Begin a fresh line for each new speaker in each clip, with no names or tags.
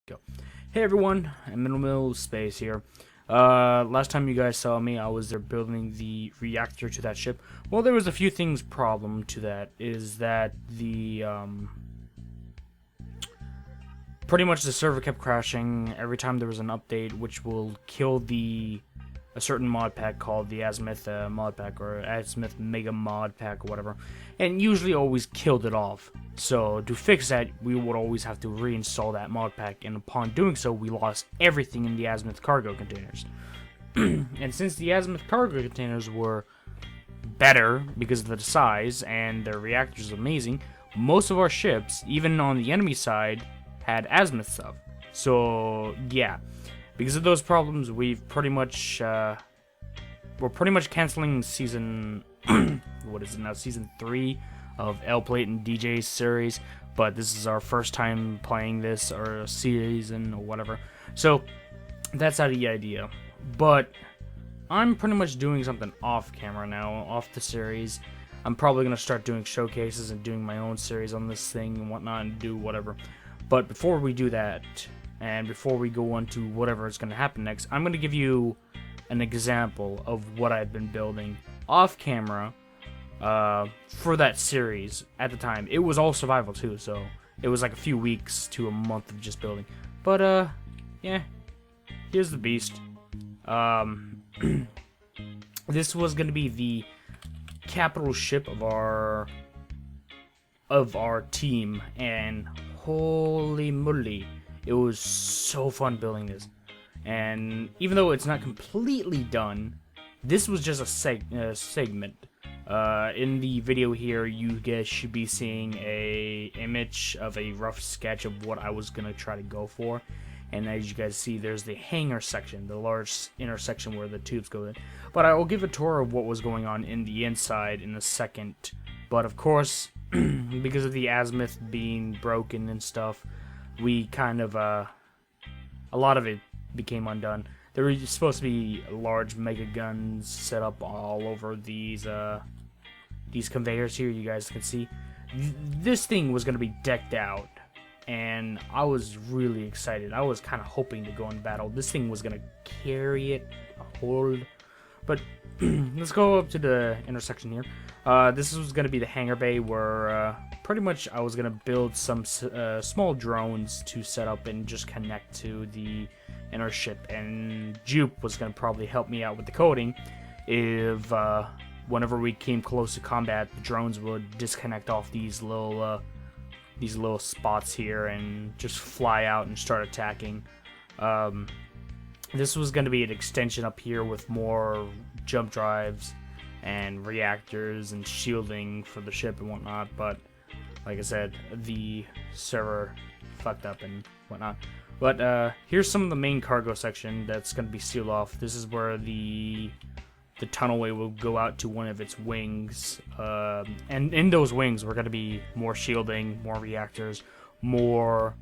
Go. Hey everyone, I'm in middle space here. Last time you guys saw me, I was there building the reactor to that ship. Well, there was a few things problem to that. Is that the pretty much the server kept crashing every time there was an update, which will kill a certain mod pack called the Azimuth mod pack, or Azimuth Mega mod pack, or whatever, and usually always killed it off. So to fix that, we would always have to reinstall that mod pack, and upon doing so, we lost everything in the Azimuth cargo containers. And since the Azimuth cargo containers were better because of the size and their reactors amazing, most of our ships, even on the enemy side, had Azimuth stuff. So yeah. Because of those problems, we've pretty much, we're pretty much canceling season, what is it now, season 3 of L Plate and DJ's series, but this is our first time playing this, or season, or whatever, so that's out of the idea. But I'm pretty much doing something off camera now, off the series. I'm probably going to start doing showcases and doing my own series on this thing and whatnot, and do whatever. But before we do that, and before we go on to whatever is going to happen next, I'm going to give you an example of what I've been building off camera for that series at the time. It was all survival too, so it was like a few weeks to a month of just building. But yeah, here's the beast. This was going to be the capital ship of our team, and holy moly, it was so fun building this. And even though it's not completely done, this was just a segment. In the video here, you guys should be seeing a image of a rough sketch of what I was gonna try to go for. And as you guys see, there's the hangar section, the large intersection where the tubes go in. But I will give a tour of what was going on in the inside in a second. But of course, because of the azimuth being broken and stuff, we kind of, a lot of it became undone. There were supposed to be large mega guns set up all over these conveyors here, you guys can see. This thing was going to be decked out, and I was really excited. I was kind of hoping to go in battle. This thing was going to carry it, hold. But let's go up to the intersection here. This was going to be the hangar bay where pretty much I was going to build some small drones to set up and just connect to the inner ship. And Jupe was going to probably help me out with the coding if whenever we came close to combat, the drones would disconnect off these little spots here and just fly out and start attacking. This was going to be an extension up here with more jump drives and reactors and shielding for the ship and whatnot, but like I said, the server fucked up and whatnot. But here's some of the main cargo section that's going to be sealed off. This is where the tunnelway will go out to one of its wings, and in those wings we're going to be more shielding, more reactors, more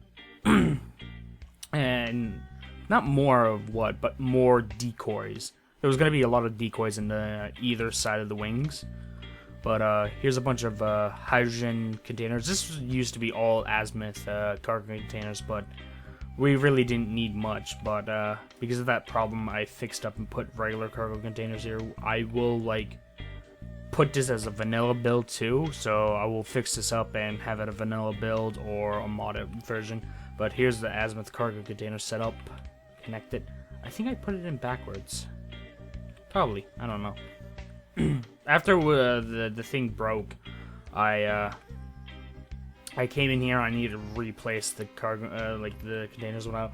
and not more of what, but more decoys. There was going to be a lot of decoys in either side of the wings. But here's a bunch of hydrogen containers. This used to be all azimuth cargo containers, but we really didn't need much. But because of that problem, I fixed up and put regular cargo containers here. I will put this as a vanilla build too, so I will fix this up and have it a vanilla build or a modded version. But here's the azimuth cargo container set up, connected. I think I put it in backwards. Probably, I don't know. After the thing broke, I came in here. I needed to replace the cargo, the containers went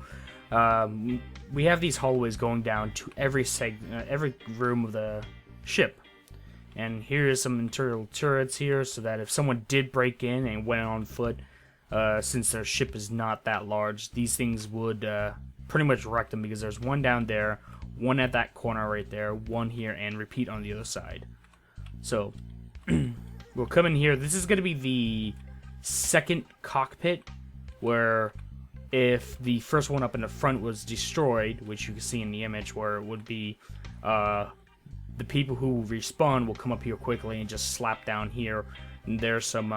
out. We have these hallways going down to every room of the ship, and here is some internal turrets here, so that if someone did break in and went on foot, since their ship is not that large, these things would pretty much wreck them, because there's one down there, one at that corner right there, one here, and repeat on the other side. So we'll come in here. This is going to be the second cockpit, where if the first one up in the front was destroyed, which you can see in the image, where it would be the people who respawn will come up here quickly and just slap down here. And there's some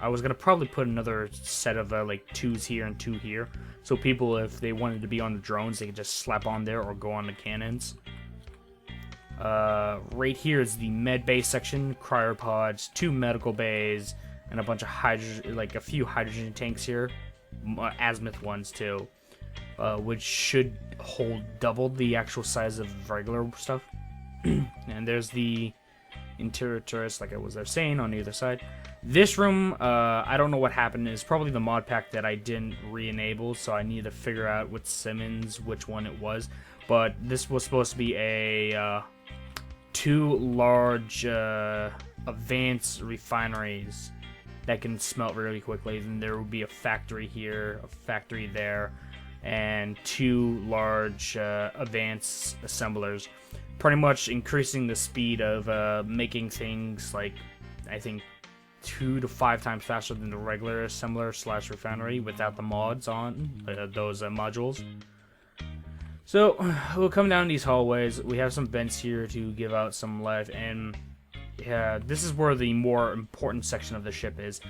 I was gonna probably put another set of like 2s here and 2 here, so people, if they wanted to be on the drones, they could just slap on there or go on the cannons. Right here is the med bay section, cryopods, 2 medical bays, and a bunch of hydrogen, like a few hydrogen tanks here, azimuth ones too, which should hold double the actual size of regular stuff. And there's the interior turrets, like I was there saying, on either side. This room, I don't know what happened. It's probably the mod pack that I didn't re-enable, so I need to figure out with Simmons which one it was. But this was supposed to be a 2 large advanced refineries that can smelt really quickly. Then there will be a factory here, a factory there, and 2 large advanced assemblers, pretty much increasing the speed of making things, like, I think 2 to 5 times faster than the regular assembler / refinery without the mods on those modules. So we'll come down these hallways. We have some vents here to give out some light, and yeah, this is where the more important section of the ship is.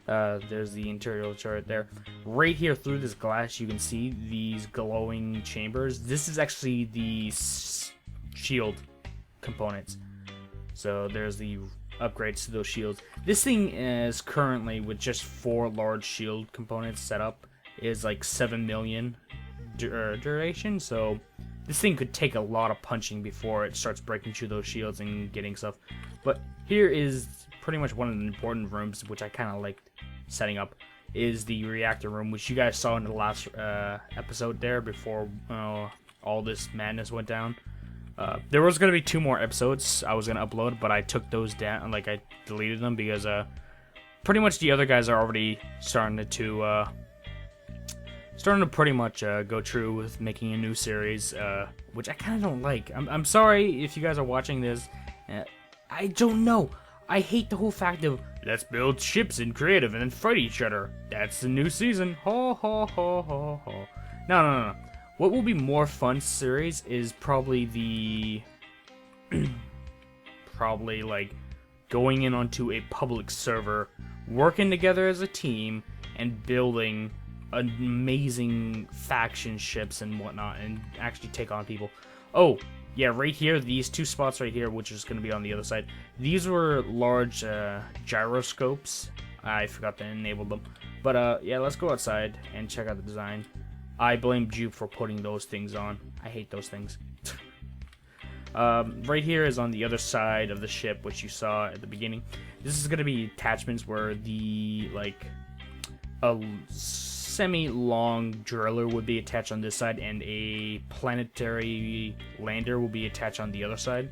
There's the interior turret there. Right here through this glass, you can see these glowing chambers. This is actually the shield components. So there's the upgrades to those shields. This thing is currently, with just 4 large shield components set up, is like 7 million duration. So this thing could take a lot of punching before it starts breaking through those shields and getting stuff. But here is pretty much one of the important rooms, which I kind of liked setting up, is the reactor room, which you guys saw in the last episode there before all this madness went down. There was going to be 2 more episodes I was going to upload, but I took those down, like I deleted them, because pretty much the other guys are already starting to pretty much go true with making a new series, which I kind of don't like. I'm sorry if you guys are watching this. I don't know. I hate the whole fact of, let's build ships in creative and then fight each other. That's the new season. Ho, ho, ho, ho, ho. No. What will be more fun series is probably the... probably, like, going in onto a public server, working together as a team, and building amazing faction ships and whatnot, and actually take on people. Oh, yeah, right here, these 2 spots right here, which is going to be on the other side, these were large gyroscopes. I forgot to enable them. But, yeah, let's go outside and check out the design. I blame Jupe for putting those things on. I hate those things. Right here is on the other side of the ship, which you saw at the beginning. This is going to be attachments where the, like, a semi-long driller would be attached on this side, and a planetary lander will be attached on the other side.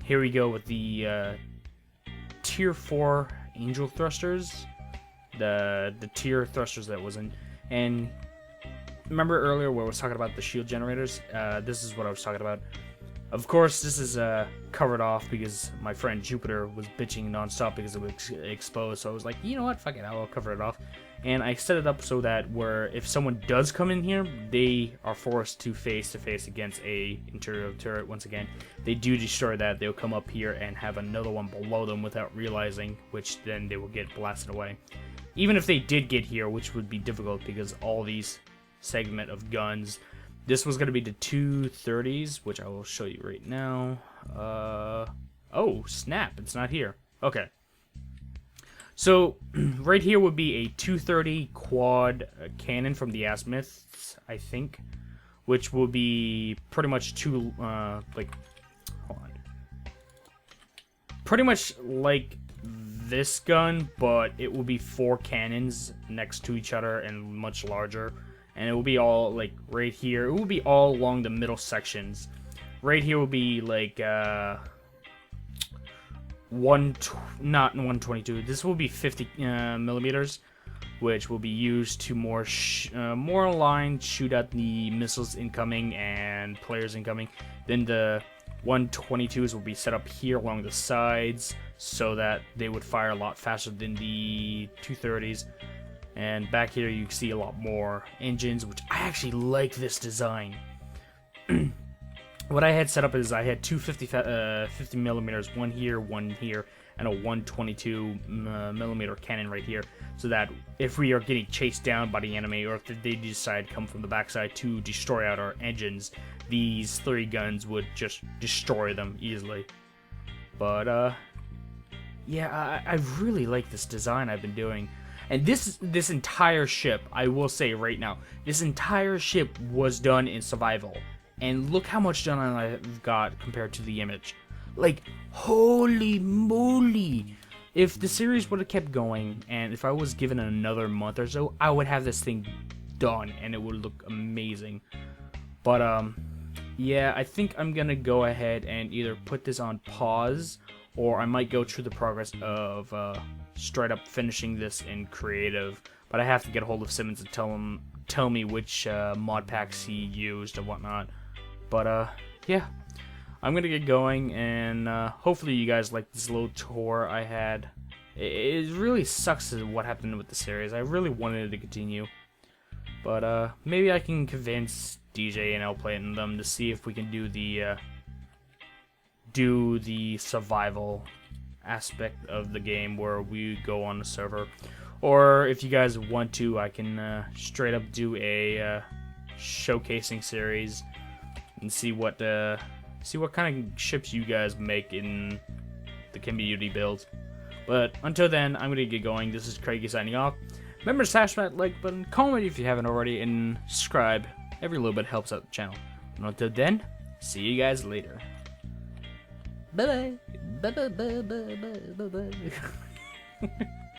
Here we go with the tier 4 angel thrusters. The tier thrusters that was in... And remember earlier where I was talking about the shield generators? This is what I was talking about. Of course, this is covered off because my friend Jupiter was bitching nonstop because it was exposed. So I was like, you know what? Fuck it, I'll cover it off. And I set it up so that where if someone does come in here, they are forced to face against a interior turret. Once again, they do destroy that, they'll come up here and have another one below them without realizing, which then they will get blasted away. Even if they did get here, which would be difficult because all these segment of guns. This was going to be the 230s, which I will show you right now. Oh, snap, it's not here. Okay. So, right here would be a 230 quad cannon from the azimuths, I think. Which will be pretty much hold on. Pretty much like this gun, but it will be 4 cannons next to each other and much larger. And it will be all, like, right here. It will be all along the middle sections. Right here will be, like, not 122. This will be 50 millimeters, which will be used to more aligned shoot at the missiles incoming and players incoming. Then the 122s will be set up here along the sides so that they would fire a lot faster than the 230s. And back here you can see a lot more engines, which I actually like this design. What I had set up is I had two 50 millimeters, one here, and a 122 millimeter cannon right here, so that if we are getting chased down by the enemy, or if they decide to come from the backside to destroy out our engines, these 3 guns would just destroy them easily. But yeah, I really like this design I've been doing. And this entire ship, I will say right now, this entire ship was done in survival. And look how much done I've got compared to the image. Like, holy moly! If the series would have kept going, and if I was given another month or so, I would have this thing done, and it would look amazing. But, yeah, I think I'm gonna go ahead and either put this on pause, or I might go through the progress of, straight up finishing this in creative. But I have to get a hold of Simmons and tell me which, mod packs he used and whatnot. But, yeah. I'm gonna get going, and hopefully you guys like this little tour I had. It really sucks what happened with the series. I really wanted it to continue, but maybe I can convince DJ and L-Play and them to see if we can do the survival aspect of the game where we go on the server, or if you guys want to, I can straight up do a showcasing series and see what kind of ships you guys make in the community build. But until then, I'm gonna get going. This is Craigie signing off. Remember to smash that like button, comment if you haven't already, and subscribe. Every little bit helps out the channel. And until then, see you guys later. Bye bye. Bye bye bye bye bye bye bye.